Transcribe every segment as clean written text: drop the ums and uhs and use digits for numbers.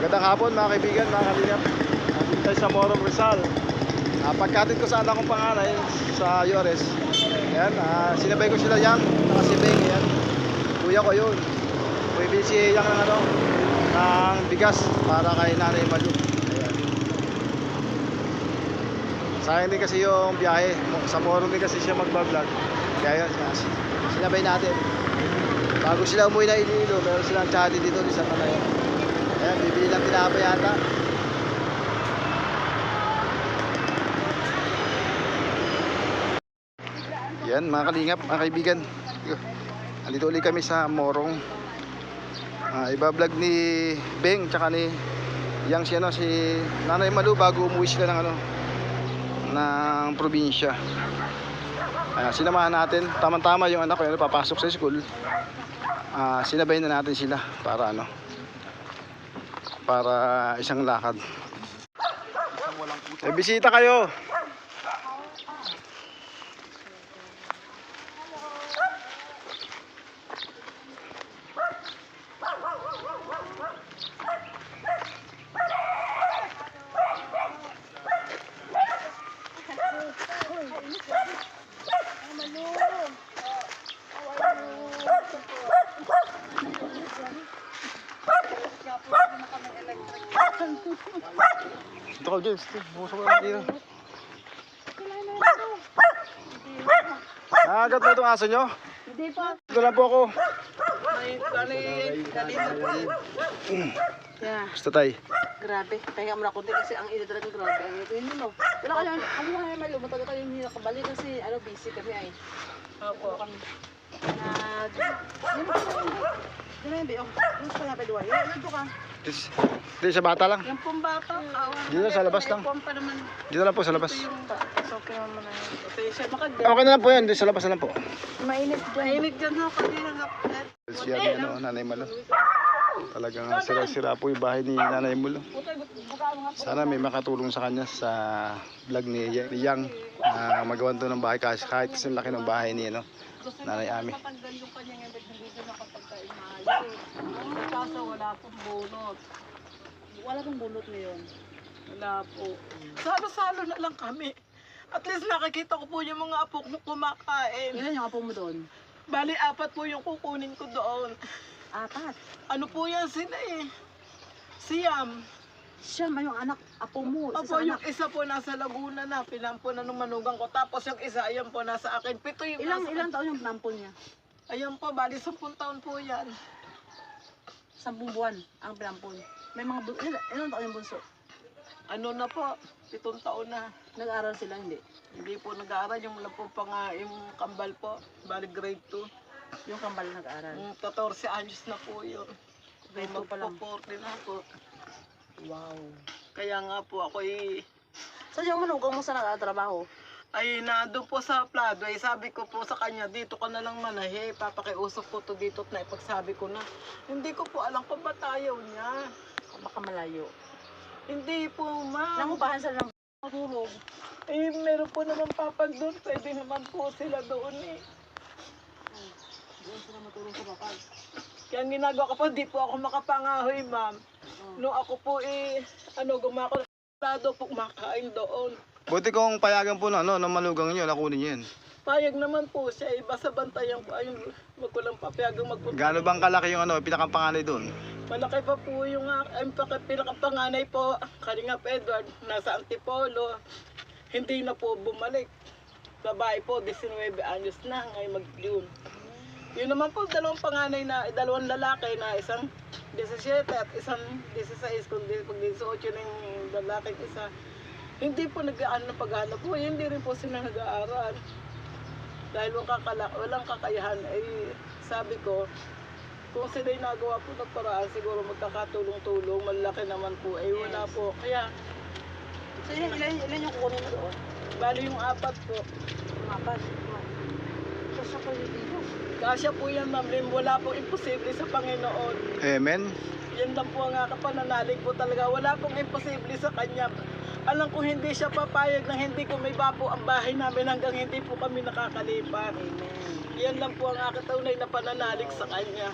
Magandang hapon mga kaibigan, mga kalingap. Nandito tayo sa Morong Rizal. Pagkatid ko sa anak kong panganay sa Yores. Ayan, sinabay ko sila Yang, saka si Beng. Ayan, kuya ko yun. Bibili si Yang ng bigas para kay Nanay Malu. Ayan. Sayang din kasi yung biyahe. Sa Morong din kasi siya magbablog. Kaya yun, sinabay natin. Bago sila umuwi na Iloilo, meron silang chatty dito sa Tanay. Ayan, bibili lang tinapay yata. Yan mga kalingap, mga kaibigan. Andito ulit kami sa Morong. Iba-vlog ni Beng tsaka ni Yang si Nanay Malu bago umuwi sila ng probinsya. Sinamahan natin, tamang-tama yung anak ko yan papasok sa school. Sinabay na natin sila para isang lakad. Bisita kayo. Ito ka James, buso ko lang dito. Agad na itong aso nyo? Hindi po. Ito lang po ako. Yeah. Basta tay. Grabe. Kaya muna ko din kasi ang init talaga grabe. Ang init yun no. Wala ka lang. Ako nga may lumatagal kayo hindi nakabalik kasi busy kami ay. Opo. Kami. Dito yung gusto na peluwa. Dito ka. Dito sa bata lang. Yung pong bata. Dito sa labas lang. Pompa naman. Dito lang po sa labas. Okay naman na yun. Okay na lang po yan. Dito sa labas na lang po. Mainit dyan. Mainit dyan ha. Kanina nga. Siya ni Nanay Malu. Talagang sira-sira po yung bahay ni Nanay Malu. Sana may makatulong sa kanya sa vlog ni Yang. Magawan to ng bahay kahit kasi laki ng bahay ni Nanay Ami. Matanggal yung kanyang ebed hindi ko nakapagkain maayo. Kaso wala pong bunot. Wala pong bunot ngayon. Wala po. Salo-salo na lang kami. At least nakikita ko po yung mga apo ko kumakain. Ilan yung apo mo doon? Bali, 4 po yung kukunin ko doon. 4? Ano po yan sila eh? Siyam. Siyam yung anak, apo mo. Opo, yung isa po nasa Laguna na, pinampo na nung manugang ko. Tapos yung isa, ayan po nasa akin. 7 yung ilang taon yung pinampo niya? Ayan po, bali 10 taon po yan. 10 buwan ang pinampo niya. May mga, ilang taon yung bunso? Ano na po, 7 taon na. Nag-aaral sila, hindi? Hindi po nag-aaral, yung wala po yung kambal po, bali grade 2. Yung kambal nag-aaral? 14 anyos na po yun. Grade 2 pa lang? 40 na po. Wow. Kaya nga po ako Saan yung manugang mo sa nag-trabaho? Ay, doon po sa Pladway, sabi ko po sa kanya, dito ka na lang manahe, papakiusap ko to dito at naipagsabi ko na. Hindi ko po alam kung ba't ayaw niya. Baka malayo. Hindi po, ma'am. Nangupahan sila ng matulog. Meron po naman papag doon, pwede naman po sila doon Doon sila matulog sa bakal. Kaya ang ginagawa ko po, di po ako makapangahoy, ma'am. Nung ako po gumako lado po kumakain doon. Buti kung payagan po ng malugang nyo, nakunin nyo yan. Payag naman po siya, basta bantayan ko, wag ko lang papayagang magpunta. Gaano bang kalaki yung pinakapanganay doon? Malaki pa po yung pinakapanganay po, Kalingap Edward, nasa Antipolo. Hindi na po bumalik. Babae po, 19 anyos na, ngayon mag-June. Yun naman po, dalawang lalaki na isang 17 at isang 16, kundi pag 18 na yung lalaki isa. Hindi po nag-aan ng paghanap po, hindi rin po sila nag-aaral. Dahil walang kakayahan, sabi ko, kung sila'y nagawa po ng paraan, siguro magkakatulong-tulong, malaki naman po, wala po. Kaya, so ilan yung kukunin mo doon? Bali yung 4 po. 4? Kasya po yung dito. Kasya po yan, ma'am. Wala pong imposible sa Panginoon. Amen. Yan lang po ang kapananalig po talaga. Wala pong imposible sa Kanya. Alam ko hindi siya papayag na hindi ko may bapo ang bahay namin hanggang hindi po kami nakakalipat. Amen. Yan lang po ang aking tunay na pananalig sa Kanya.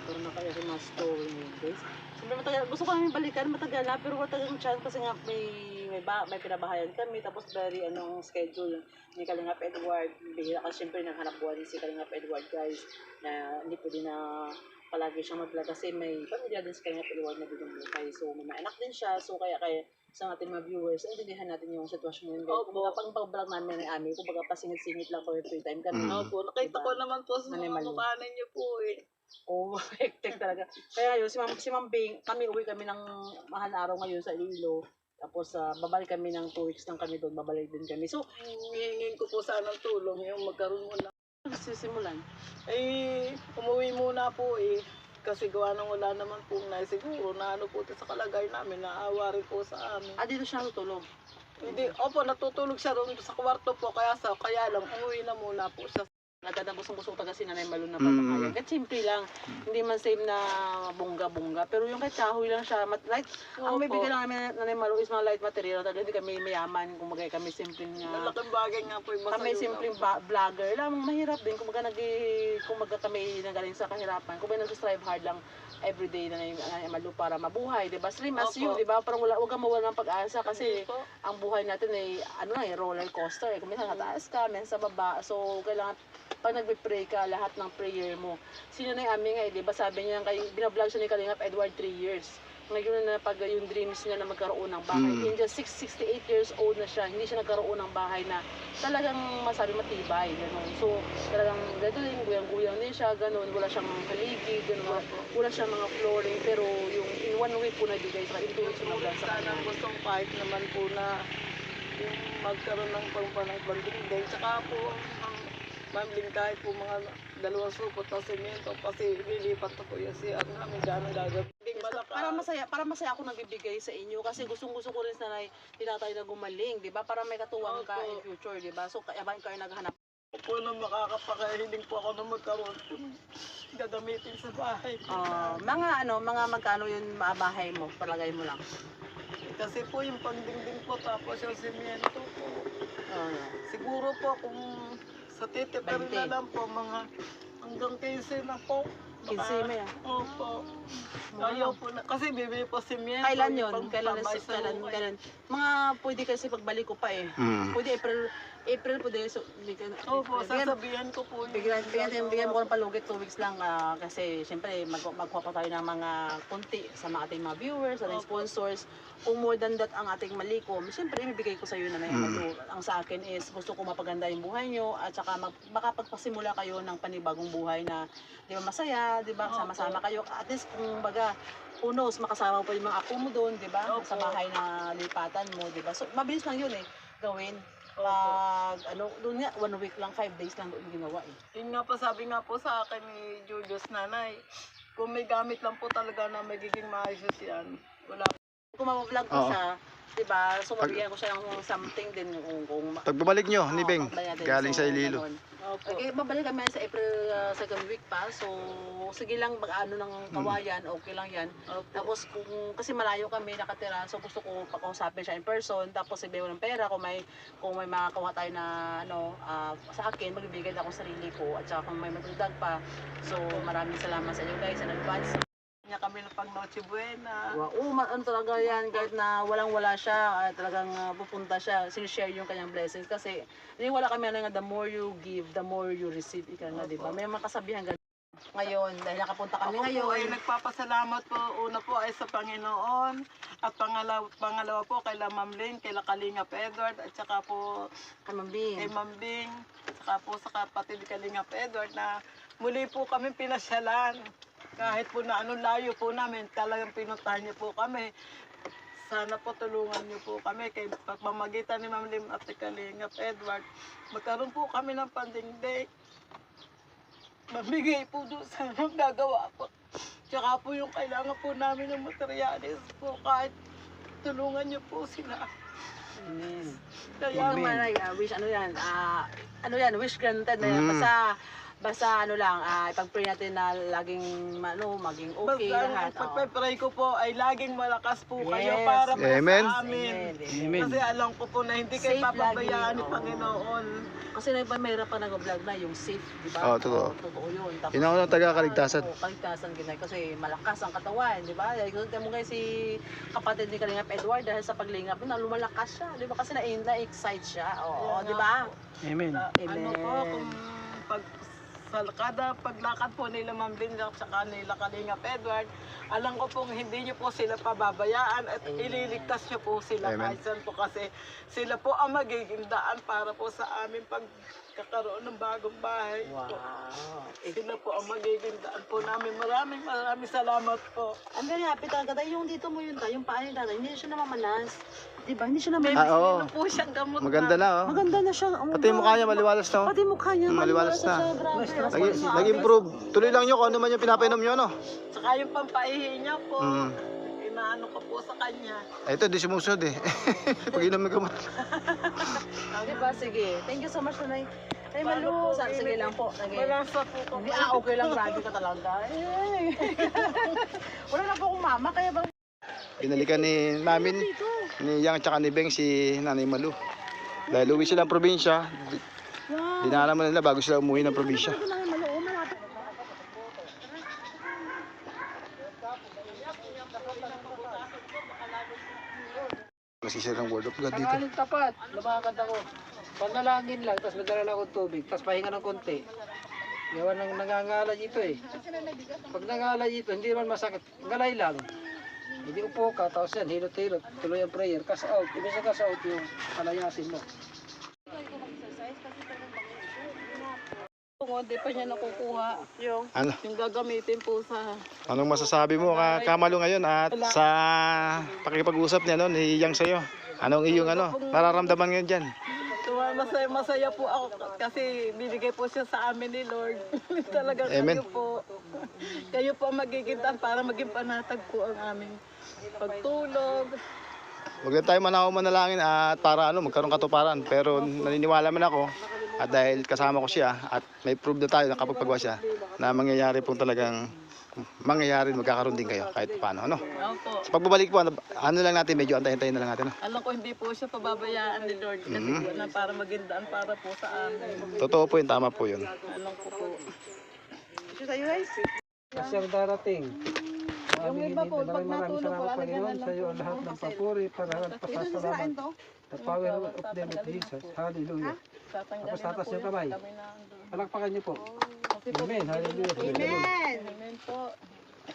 Pero nakaya sa mga story mo, guys. Siyempre matagal, gusto ko namin balikan, matagal na, pero matagal yung chance kasi nga may pinabahayan kami, tapos very anong schedule ni Kalingap Edward. Bihira kasi siyempre naghanap buhay si Kalingap Edward, guys, na hindi pwede na palagi siyang mag-vlog kasi may pamilya din si Kalingap Edward na binumuhay. So may mga anak din siya, so kaya sa ating mga viewers, intindihan natin yung sitwasyon ngayon. Guys, kung pang pag-vlog namin ni Ami, kung pasingit-singit lang po yung free time kami. Opo, nakita ko naman po sa mga mukha ninyo po eh. Oo, hectic talaga. Kaya yun, si Ma'am Bing, uwi kami ng mahal na araw ngayon sa Iloilo. Tapos babalik kami ng 2 weeks lang kami doon, babalik din kami. So, Hihingin ko po sana ng tulong yung magkaroon mo na. sisimulan. Eh, umuwi muna po eh. Kasi gawa nang wala naman po siguro na ano po sa kalagay namin, naawa rin po sa amin. Dito siya tutulog. Hindi, opo, natutulog siya roon sa kwarto po, kaya lang, umuwi na muna po siya. Nagkatapos-busong taga si Nanay Malu na papakayan. Kahit simple lang, hindi man same na bongga-bongga. Pero yung kahit kahoy lang siya, light. Ang may Opo. bigyan lang namin Nanay Malu is mga light material. Talaga hindi kami mayaman, kumbaga kami simpleng Malaking bagay nga po yung kami simpleng vlogger lang, mahirap din. Kumbaga kami nagaling sa kahirapan. Kumbaga nag-strive hard lang everyday na Malu para mabuhay, 'di ba? Same as Opo. you, 'di ba? Parang wag kang mawala ng pag-asa kasi Hindi po. ang buhay natin ay roller coaster. Kung minsan sa taas ka, minsan sa baba. So kailangan pag nagbe-pray ka, lahat ng prayer mo. Sino na yung Ami nga, 'di ba? Sabi niya binablog siya ni Kalingap Edward 3 years. Ngayon na pag yung dreams niya na magkaroon ng bahay. In just 68 years old na siya, hindi siya nagkaroon ng bahay na talagang masabi matibay. Ganun. So, talagang ganito din, guyang-guyang din siya, ganun. Wala siyang paligid, ganun. Wala siyang mga flooring. Pero yung in 1 week po nabigay sa in 2 weeks na sa Sana kanya. gustong kahit naman po na yung magkaroon ng pangpanang-banding. Tsaka po, ang mambling kahit po mga 2 supot na semento kasi lilipat na po yung CR namin dyan ang gagawin. Para masaya ako nagbibigay sa inyo kasi gustong-gusto ko rin sanay tinatay na gumaling, 'di ba? Para may katuwang ka in future, 'di ba? So kaya ba kayo naghanap Po na makakapakahiling po ako na magkaroon gagamitin sa bahay. mga magkano yung bahay mo, palagay mo lang. Kasi po yung pangdingding po tapos yung semento po. Siguro po kung sa titiparin 20. na lang po mga hanggang 15 na po. 15 may Opo. Ayaw po na. Kasi bibili po semento. Kailan yun? yung Kailan pangtabay sa lupa. kailan? Mga pwede kasi pagbalik ko pa eh. Pwede April po din. So, Opo, sasabihan ko po. Bigyan mo ko ng palugit 2 weeks lang kasi siyempre magkuha pa tayo ng mga konti sa mga ating mga viewers, ating sponsors. Kung more than that ang ating malikom, siyempre ibibigay ko sa iyo na ang sa akin is gusto ko mapaganda yung buhay nyo at saka makapagpasimula kayo ng panibagong buhay na di ba masaya, di ba sama-sama kayo. At least kung baga who knows, makasama mo pa yung mga ako mo doon, di ba? Sa bahay na lipatan mo, di ba? So mabilis lang yun gawin. Doon nga, 1 week lang, 5 days lang doon ginawa eh. Yun nga po, sabi nga po sa akin ni Julius nanay, kung may gamit lang po talaga na magiging maayos yan, wala po. Kung ma-vlog ko siya, diba, so mabigyan ko siya ng something din kung Pagbabalik nyo ni Beng, galing sa Iloilo. Opo. Babalik kami sa April 2nd week pa, so sige lang mag-ano ng kawayan, okay lang yan. Tapos kasi malayo kami nakatira, so gusto ko pakausapin siya in person, tapos sabihin ko ng pera kung may makakuha tayo na sa akin, magbibigay ako sa sarili ko, at saka kung may matuldag pa. So maraming salamat sa inyo guys in advance. Niya kami ng pag Noche Buena. Ano talaga yan, kahit na walang-wala siya, talagang pupunta siya, sinishare yung kanyang blessings. Kasi wala kami nga, the more you give, the more you receive. Ika nga, di ba? May mga kasabihan ganun. Ngayon, dahil nakapunta kami Ako po ay ngayon. nagpapasalamat po. Una po ay sa Panginoon. At pangalawa po kay Ma'am Lynn, kay Kalingap Edward, at saka po kay Kamambing. Ma'am Bing, at saka po sa kapatid Kalingap Edward na muli po kami pinasyalan. Kahit po na anong layo po namin, talagang pinuntahan niyo po kami. Sana po tulungan niyo po kami kay pamamagitan ni Ma'am Lim at ni Kalingap Edward. Magkaroon po kami ng pandingday. Mabigay po doon sa gagawa po. Tsaka po yung kailangan po namin ng materialis po kahit tulungan niyo po sila. Amen. Kaya Wish, wish granted na yan. Basta Basta ano lang, ipag-pray natin na laging maging okay Basta lahat. ang pagpe-pray ko po ay laging malakas po kayo Yes. para po Amen. sa amin. Amen. Kasi alam ko po na hindi kayo Safe papabayaan lagi. ni Oo. Panginoon. Kasi mayroon pa nag-vlog na yung safe, di ba? Oo, totoo. Totoo yun. Tapos, Yun ang taga-kaligtasan. Oo, kaligtasan ginay. Kasi malakas ang katawan, di ba? Kaya mo guys si kapatid ni Kalingap Edward dahil sa paglingap na lumalakas siya, di ba? Kasi na-excite siya. Oo, Yan di nga ba? po. Amen. Ano po, kung sa kada paglakad po nila Ma'am Binga at saka nila Kalingap Edward, alam ko pong hindi niyo po sila pababayaan at ililigtas niyo po sila Amen. kahit saan po kasi sila po ang magiging daan para po sa aming pagkakaroon ng bagong bahay. Wow. Sila po ang magiging daan po namin. Maraming salamat po. I'm very happy talaga. Dahil yung dito mo yun tayo, yung paa ni tatay, hindi siya namamanas. Di ba? Hindi siya namamanas. Oo. Meron po siyang gamot Maganda na, oh. Maganda na siya. Oh, Pati yung mukha niya, maliwalas na, oh. Pati mukha niya, Maliwalas na. siya. Grabe. Nag-improve. Tuloy lang nyo kung ano man yung pinapainom nyo, no? Saka yung pampaihi niya po. Mm. Inaano ko po sa kanya. Ito, di sumusunod eh. Pag inom ng gamot. Di ba? Sige. Thank you so much, Nanay. Ay, Malu. Sige lang po. Sige. Malasa po ko. Hindi, okay lang. Grabe ka talaga. Wala na po akong mama, kaya ba? Binalikan namin ni Yang at ni Beng si Nanay Malu. Dahil uwi sila ng probinsya, dinala mo nila bago sila umuwi ng probinsya. Kasi sila ng Word of God dito. Tangaling tapat, lumakad ako. Panalangin lang, tapos madala lang akong tubig, tapos pahinga ng konti. Gawa nang nangangala dito eh. Pag nangangala dito, hindi naman masakit. Galay lang. Hindi upo ka, tapos yan, hilot-hilot. Tuloy ang prayer. Kas out. Ibig sa kas out yung palayasin mo. Kung hindi pa niya nakukuha Ano? yung gagamitin po sa... Anong masasabi mo Kamalo ngayon at sa pakikipag-usap niya no, ni Yang sa'yo? Anong iyong nararamdaman ngayon dyan? Masaya po ako kasi binigay po siya sa amin ni Lord. Talagang Amen. kayo po ang magiging daan para maging panatag po ang aming pagtulog. Huwag lang tayo manalangin at para magkaroon katuparan. Pero naniniwala man ako at dahil kasama ko siya at may proof na tayo nakapagpagawa siya na mangyayari pong talagang magkakaroon din kayo kahit paano. Opo. Sa pagbabalik po, ano lang natin, medyo antayin na lang natin. Alam ko hindi po siya pababayaan ni Lord kasi po na para maging daan para po sa amin. Totoo po yun, tama po yun. Alam ko po. Kasi ang darating. Yung iba po, pag natulog, wala na sa iyo ang lahat ng papuri para pagpasalamat. The power of the name of Jesus. Hallelujah. Tapos tatas yung kamay. Palakpakan niyo po. Amen. Hallelujah. Amen po.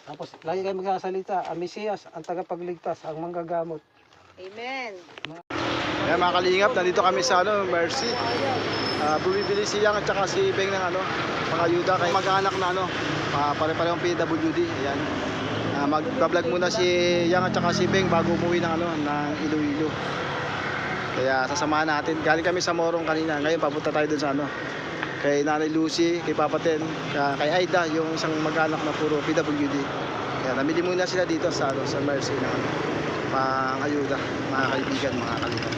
Tapos lagi kayo magsasalita. Ang Mesiyas, ang tagapagligtas, ang manggagamot. Amen. Kaya mga kalingap, nandito kami sa Mercy. Bumibili si Yang at saka si Beng ng mga ayuda kay mag-anak na pare-parehong PWD. Ayan. Mag-vlog muna si Yang at saka si Beng bago umuwi ng Iloilo. Kaya sasamahan natin. Galing kami sa Morong kanina. Ngayon papunta tayo dun sa kay Nanay Lucy, kay Papa Ten, kay Aida, yung isang mag-anak na puro PWD. Kaya namili muna sila dito sa Mercy ng pang-ayuda, mga kaibigan, mga kalingap.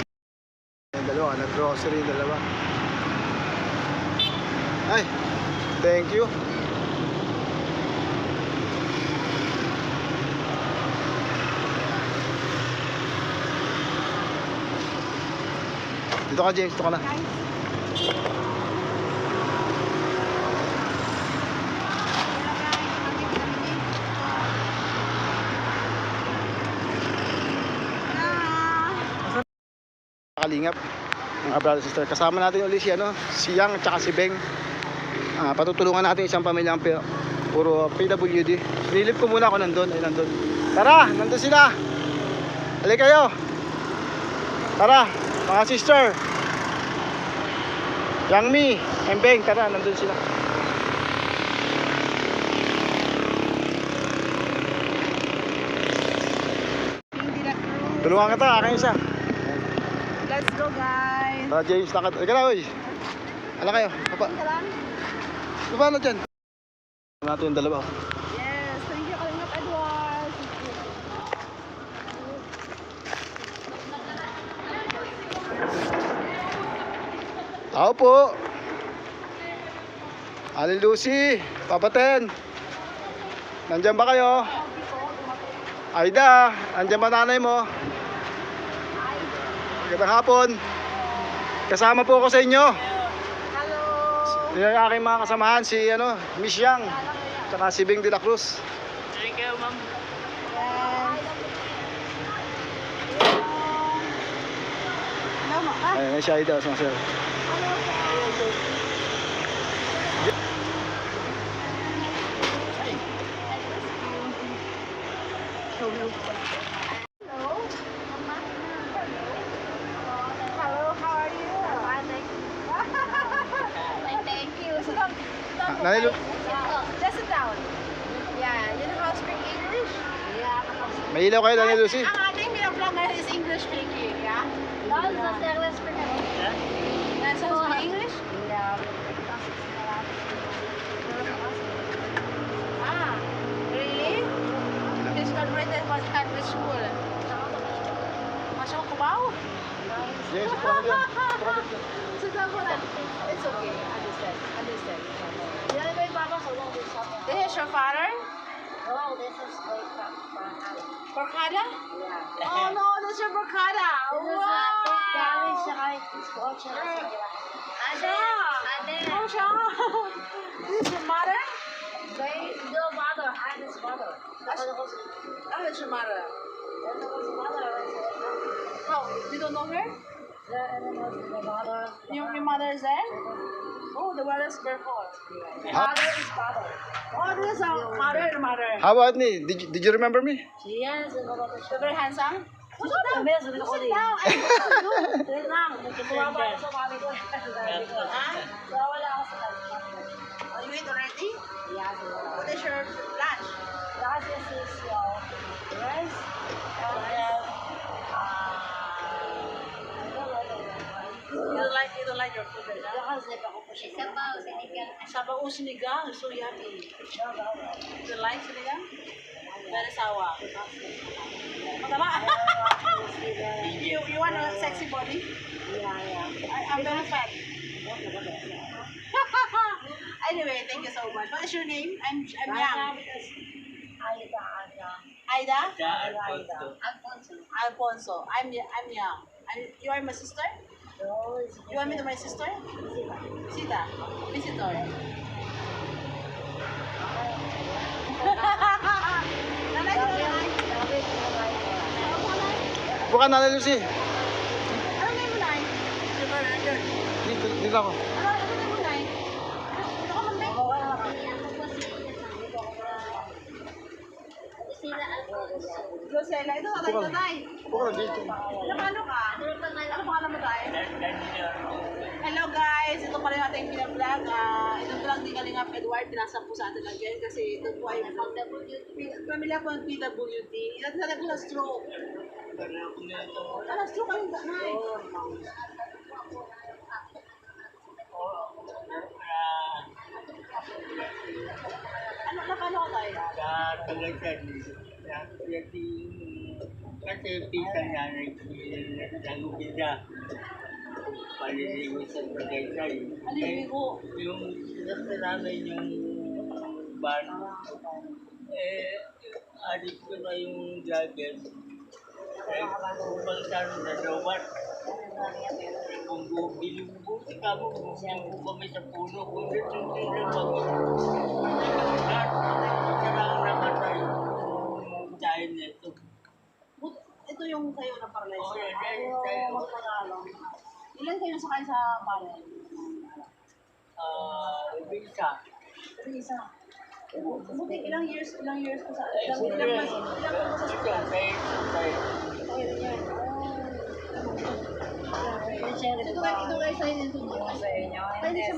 Yung dalawa, nag-grocery yung dalawa. Ay, thank you. Dito ka, James, dito ka na. Kalingap, mga brother sister, kasama natin ulit si Yang at saka si Beng. Patutulungan natin isang pamilyang puro PWD. Sinilip ko muna ako nandun. Ay, nandun. Tara, nandun sila. Halika kayo. Tara, mga sister. Yang Mi and Beng, tara, nandun sila. Tulungan kita, akin isa. Let's go guys. Tara, James, lakad. Halika na, uy. Ala kayo, papa. Baba na dyan. Natin yung dalawa. Yes, thank you Kalingap Edward. Ako po. Ali Lucy, Papa Ten. Nandiyan ba kayo? Aida, nandiyan ba nanay mo? Magandang hapon. Kasama po ako sa inyo. Hello! Yung aking mga kasamahan, si Miss Yang, tsaka si Bing de la Cruz. Thank you, ma'am. Ayun, si Aida, sumasel. Thank you. Nanay Lu, Just sit down. Yeah, you know how to speak English? Yeah. may ilaw kayo, Nanay Lucy? Ang ating pinaplangan is English speaking, yeah? No, it's not English speaking. That's how to speak English? Yeah. Ah, really? It's graduated from country school. Masuk ke bawah? Yes, paano yan? It's okay. Understand. Understand. This is your father? No, this is Barkada? Yeah. Oh no, this is your Barkada. Wow. This is your mother? No mother. I'm his mother. That's your mother. Oh, you don't know her? Your mother is there? Oh, the mother is very hot. Father is father. Oh, this is our mother and mother. How about me? Did you remember me? Yes, you're very handsome. Sit down. Sit down. Sumama ako sa mami ko. Ha? So, wala ako sa kanila. Oh, you eat already? Yes. What is your lunch? Lunch is rice. You don't like your food right now? Sabaw o sinigang, so yummy. You don't like sinigang? Very sour. Mataba? You want a sexy body? Yeah. I'm very fat. Anyway, thank you so much. What is your name? I'm Yang. Aida? Alfonso. I'm Yang. You are my sister? You want me to my sister? Sita. Visitor. Nanay, nanay. Bukan Nanay Lucy. Ano name mo, Nay? Dito ako. Ano name mo, Nay? Ito ka man, Nay? Rosella, ito tatay ko, tay. Bukan dito. Ano ka? Ano pangalan mo, tay? Hello guys, ito pa rin ating pinablog. Itong vlog ni Kalingap Edward, pinasa po sa atin lang yan kasi ito po ay pamilya po ng PWD. Ito sa po na stroke. Ano, stroke ka rin ba, Nay? Ano, napano ka tayo? Sa Tagaytay, kasi pisa niya nagugin niya paliligo sa Tagaytay. Aliligo. Yung nasa namin yung van, adik ko na yung vlogger. Kung saan na dawan. Kung bilubuti ka mo, kung kami sa puno, kung dito na sarang namatay yung dahil nito. Ito yung kayo na paralyzed. Oo, yan. Ilan kayo sakay sa panel? Bisa. Isa. Buti ilang years ko sa ilang months ko sa school. Ito guys ay nito mo. Hindi siya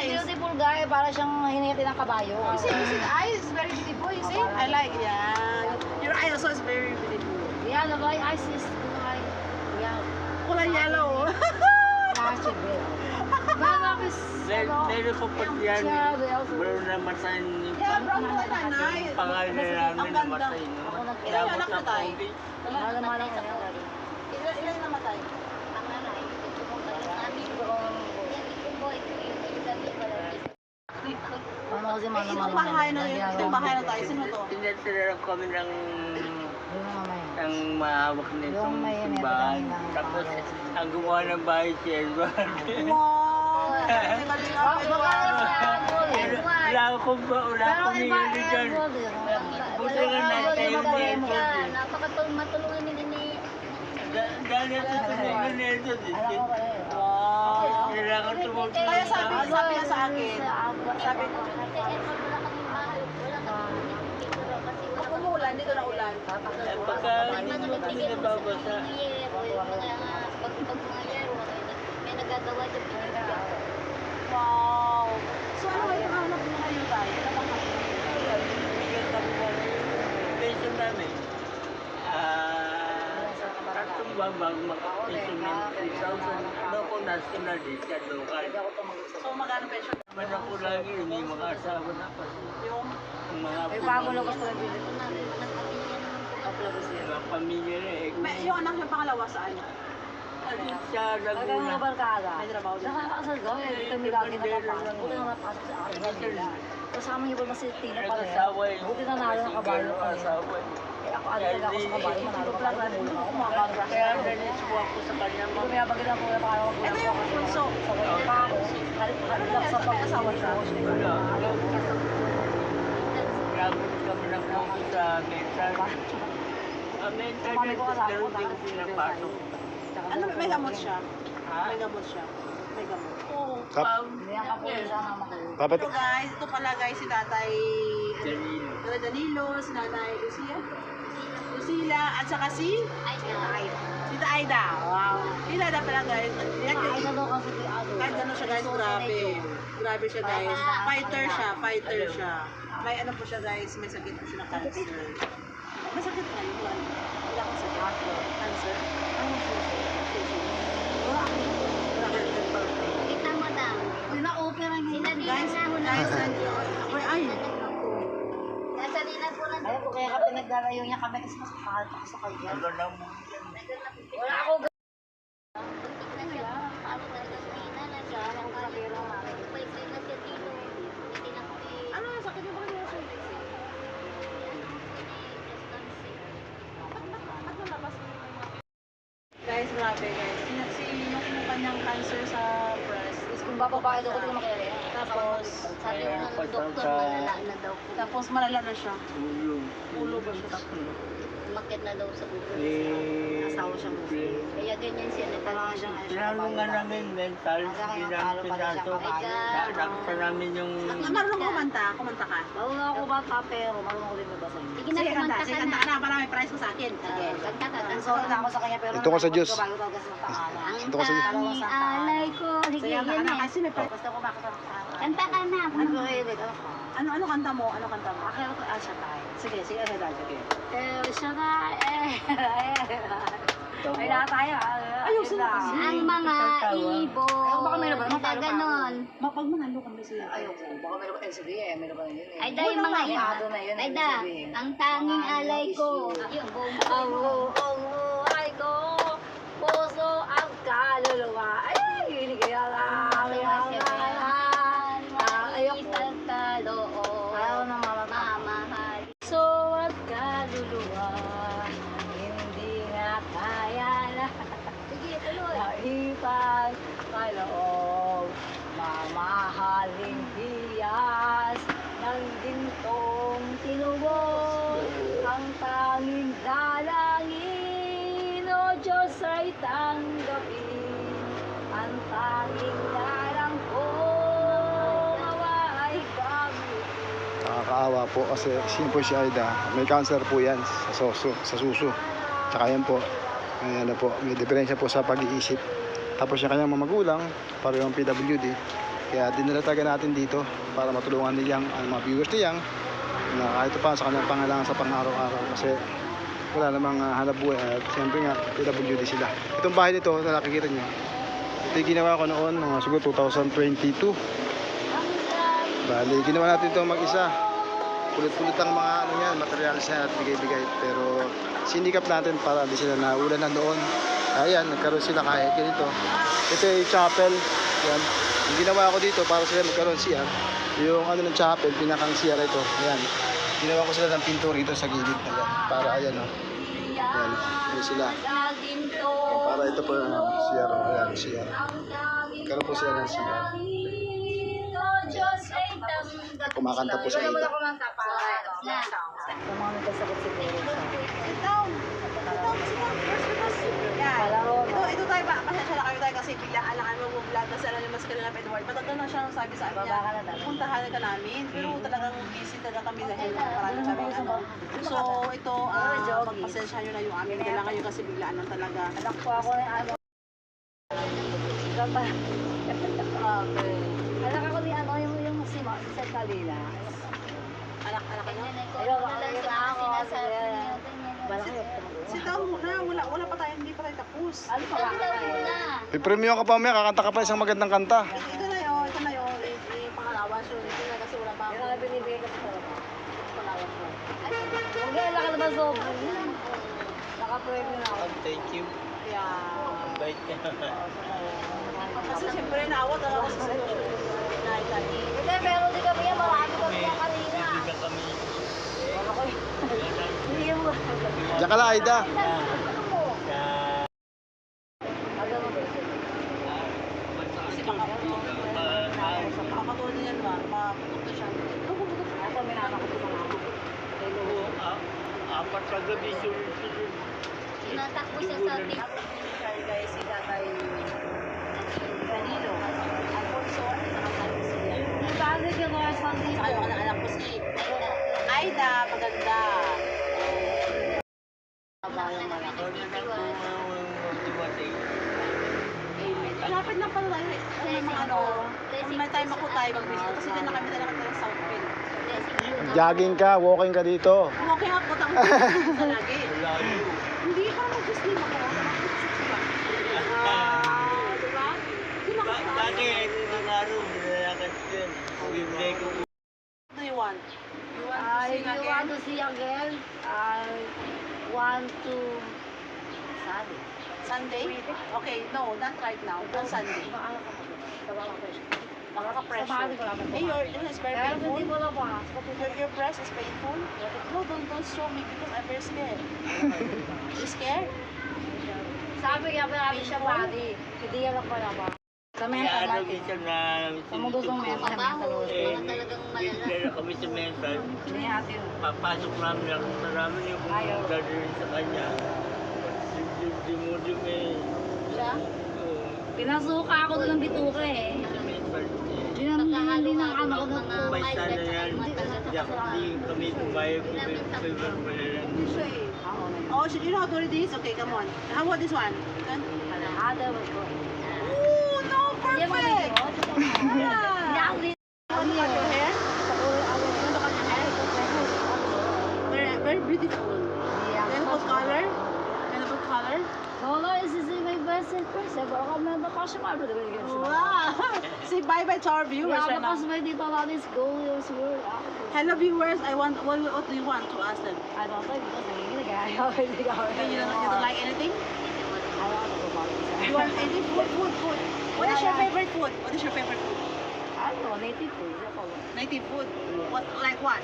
Beautiful guy, para siyang hinihiti ng kabayo. You see, the eye is very beautiful, you see? I like, yeah. Your eye also is very beautiful. Yeah, the guy eyes is like, yeah. Kulay yellow. Last year, Bagak is, Meron ko pa yan. Meron namatay yung Yeah, brown ko na, Nay. pangalan namin namatay. Ilan yung anak mo tayo? malam-malam ko yan. Ilan namatay? Ang nanay, ito kasi Eh, itong bahay na tayo, sino to? Tinatira kami ng Yung mamaya. ang mahawak nitong simbahan. Tapos, ang gumawa ng bahay si Edward. Wow! Kasi Kalingap Edward. Wala akong hihili dyan. Buti nga natayo ni Edward. Napakatulungan ni Dahil ito tulungan ni Edward. Wow! Kailangan tumutulong Kaya sabi niya sa akin, sabi ko, pag umuulan, dito na ulan. Pagka hindi mo kami nababasa, pag mga yero, may nagagawa dyan pinagagawa. Wow! So ano kayo hanap mo ngayon tayo? bigyan kami ng pension namin. Tatlong babag mag-pension ng 3,000. Ano ko national sa local. So magkano pension? Naman ako lagi, may mga asawa na kasi. Yung Mga Lumabas ko lang dito. mga pamilya na eh. yung anak niya pangalawa saan? Sa Laguna. May trabaho din. Nakakasal daw, kami lagi nakapasok. Buti na napasok sa akin kanila. Kasama niyo ba mas Tina pa rin? Nag-asawa eh. Buti na nalo ng kabayo Ang kami. asawa eh. Eh ako ano talaga ako sa kabayo, manalo ka pa rin. Mula ako makakagras. Kaya naniswa ko sa kanya. Hindi ko mayabagin ako na para ako. Ito yung punso. Sa wala pa ako. Halit lang sa pag-asawa siya. Wala. Nabot kami ng konti sa mental. Ang mental Mami ko kasama pero ko, hindi ko pinapasok. Ano, may gamot siya? Ha? May gamot siya. May gamot. Oo. Kap- Hindi ako po sa mama ko. Dapat, Ito guys, ito pala guys si Tatay Danilo. Danilo, si Nanay Lucila, at saka si Tita Aida. Wow. Tita Aida pala guys. Ay, daw kasi di ano. Kahit gano'n siya guys, grabe. Grabe siya guys. Fighter siya. May ano po siya guys, may sakit po siya na cancer. May sakit na yun. Wala akong sakit. Cancer. Ano susi? Wala akong Kita mo daw. na-opera niya. Guys, Ay, nasa nina po lang. Ayun po kaya ka pinagdalayo niya kami kasi mas mahal pa sa kanya. Wala na mo. Wala ako. Pagtignan siya, ano talaga sa hina na siya. Ang kalero namin. Paikay na siya dito. Hindi na kami. ano ang sakit niya ba niya siya? Guys, grabe guys. Yung kanyang cancer sa breast. Kung bababae daw ko, hindi ko makilala. Tapos, Sabi ko ng doktor, malala na daw. tapos malala na siya. Tulong. Ulo ba siya? Umakit na daw sa ulo. Eh, Asawa siya mo. Kaya ganyan siya. Nagkaroon siya. Tinalungan namin mental. Hindi namin pinasok. Nakita namin yung... Marunong kumanta? Kumanta ka? Marunong ako bata pero marunong ko rin magbasa. Sige na, Sige, kanta. kumanta Sige, ka kanta na. ka na. Para may prize ko sa akin. Sige, kanta ka. Ang Sorry na ako sa kanya pero Ito ka sa Diyos. bago talaga sa pangalan. Ang Ito ka sa Diyos. tanging alay ko. Sige, Sige, kanta ka yun na. eh. Kasi may prize. Basta kumakata ng kanta ka na. Ano kayo? Ano kanta mo? Ano kanta mo? Akala ko Asha tayo. Sige, sige, sige, sige. Siya na Ay na tayo. Ayusin mo kasi. Ang mga ibon. Ay, baka meron ba? Ay, Matalo pa ganon. Pag manalo kami siya. Ayoko. Baka meron ka LCD eh, meron ka na yun eh. Ay, dahil mga Ano na yun, Ay, ibig da. sabihin. Ang tanging alay ko. Yung buong ang buhay ko. Puso ang kaluluwa. Ay, hindi kaya lang. Ayaw na mamahal. So at kaluluwa. Hindi na kaya na. Sige, tuloy. Naipag kaloob. Mamahaling hiyas ng gintong tinubog. Ang tanging dalangin, O Diyos ay tanggapin. Ang tanging darang ko, naway gamitin. nakakaawa po kasi po si Aida. May cancer po yan sa suso. Tsaka yan po, may, ano po, may diferensya po sa pag-iisip. Tapos yung kanyang mga magulang, parehong PWD. Kaya dinalatagan natin dito para matulungan niyang mga viewers niyang na kahit pa sa kanyang pangailangan sa pang-araw-araw kasi wala namang hanap buhay at siyempre nga PWD sila. Itong bahay nito na nakikita nyo, ito yung ginawa ko noon mga siguro 2022. Bali, ginawa natin ito mag-isa. Pulit-pulit ang mga ano yan, materials na at bigay-bigay. Pero sinikap natin para di sila naulan na doon. Ayan, nagkaroon sila kahit ganito. Ito yung chapel. Yan. Yung ginawa ko dito para sila magkaroon siya. Yung ano ng chapel, pinakang CR ito. Ayan. Ginawa ko sila ng pinto rito sa gilid. Ayan. Para ayan o. Ayan. Ayan sila. Para ito po yung CR. Ayan, CR. Karoon po sila ng CR. Kumakanta po sa ito. Ito tayo ba? Pasensya na kayo tayo kasi biglaan lang kami mag-vlog kasi alam naman sa kanila pa Edward. Matagal na siya sabi sa akin niya, puntahan ka namin. Pero talagang busy talaga kami dahil maraming kami ano. So ito, pagpasensya nyo na yung amin. Kailangan kayo kasi biglaan lang talaga. Anak ko ako ng ano. Grabe. Anak ako ni ano yung si Sir Kalila. Anak ka na. Ayun, ako. Sit down muna, wala pa tayo, hindi pa tayo tapos. Ano pa ba? May premium ka pa mamaya, kakanta ka pa isang magandang kanta. Ito na yun, pangalawa. So ito na kasi wala pa ako. Yung binibigay ko sa talaga. Palawan ko. Huwag yan, laka naman sobrang. Naka-12 na ako. Thank you. Yeah. Bait ka naman. Kasi siyempre naawat ako sa sitwasyon. Hindi, pero di kami yan. Marami kami yan kanina. Bibigyan kami. Hindi mo. Diyan ka lang, Aida. Kasi makakatulad niyan ba? Makaputok na siya. Ako, may anak ko sa mga. Apat sa gabi, sunod-sunod. Tinatakbo siya sa ating. Guys, si Tatay Danilo, Alfonso, at saka si Lucia. Nagbago yung mga sandito. Saka yung anak ko si Aida, maganda. Malapit lang pala tayo. Kung may time ako tayo mag-visit. Kasi dyan na kami talaga ng Southfield. Jogging ka, walking ka dito. Okay nga po, tama sa lagi. Hindi ka mag-Disney mo. Diba? Yun lang kasi. Dati, mga araw, nilalakad yun. Bibigay ko. What do you want? You want to sing You want again? to see again? I want to... Sabi. Sunday? Okay, no, not right now. On Sunday. Nakaka-pressure. Hey, your is very Pero painful. hindi ko lang pa. Your breast is painful? No, don't show me because I'm very scared. You scared? Sabi kaya marami siya body. Hindi yan lang pala ba? Sa Kaya mental ano, natin. minsan na... Sa mundo ng mental, sa mental Eh, hospital. bigla kami sa mental. Hindi natin. Papasok namin ang marami yung gagawin sa kanya. Dimudum eh. Siya? Oo. Pinasuka ako doon ng bituka eh. Sa mental. Hindi na ako nakagawa. May sana yan. Hindi kami pumayag kung may favor mo na lang. Hindi siya eh. Oh, you know how to read this? Okay, come on. How about this one? Done? Ada mo ko. Oh, no, Hindi mo perfect! Hindi ako dito. Want to cut your hair? Want to cut your hair? Very beautiful. Beautiful color. Beautiful color. Solo is my best person. Baka kami na pa siya mabili. Wow! Say bye-bye to our viewers Yeah, right now. because when dito lang is go is word. Hello viewers, what do you want to ask them? I don't know because hindi nag-ayaw. Hindi ka You don't like anything? I don't know about this. You want any food? What is your favorite food? What is your favorite food? I don't know, native food. Native food? What, like what?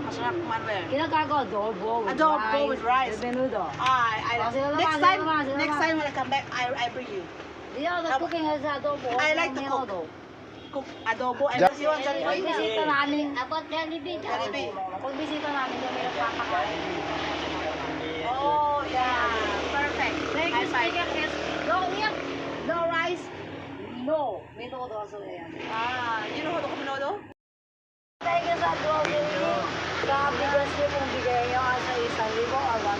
Masarap kumarber. Kinagago, adobo with Adobo rice. with rice. Menudo. Next time when I come back, I bring you. Yeah, the cooking is adobo. I like to cook. Menudo. Cook adobo and you want Pag Jollibee? bisita namin, about Jollibee. Jollibee. Pag bisita namin, kami nagpapakain. Oh, yeah. Perfect. Thank High you, five. speaker is no milk, no rice, no. Menudo also yan. You know how to cook menudo? Thank you sa grocery. Sa bigas niyo kung bigay niyo sa 1,000 or 1,000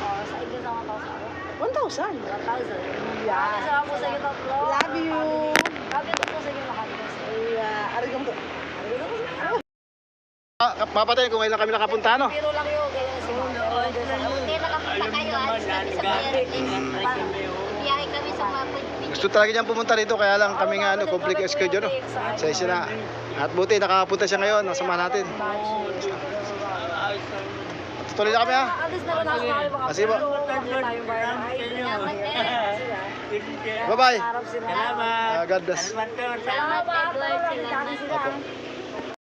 or sa inyo sa 1,000. 1,000. 1,000. Yeah. Salamat po sa inyo tatlo. Love you. Love you po sa inyo lahat. Yeah. Arigato. Mapatay kung kailan kami nakapunta, no? Biro lang yun. Ganyan si Mama. Hindi nakapunta kayo. Alis kami sa biyahe kami sa mga Gusto talaga niyang pumunta rito, kaya lang kami nga, ano, complete schedule, no? Sa isa na. At buti, nakakapunta siya ngayon, nasama natin. Ayos lang. Tuloy na kami ha. Alis na rin ako kami baka Sige po. tayong bayan. Ay, Salamat din. Bye-bye. harap sila. Salamat. God bless. Salamat, Tor. Salamat, Edward. Sila.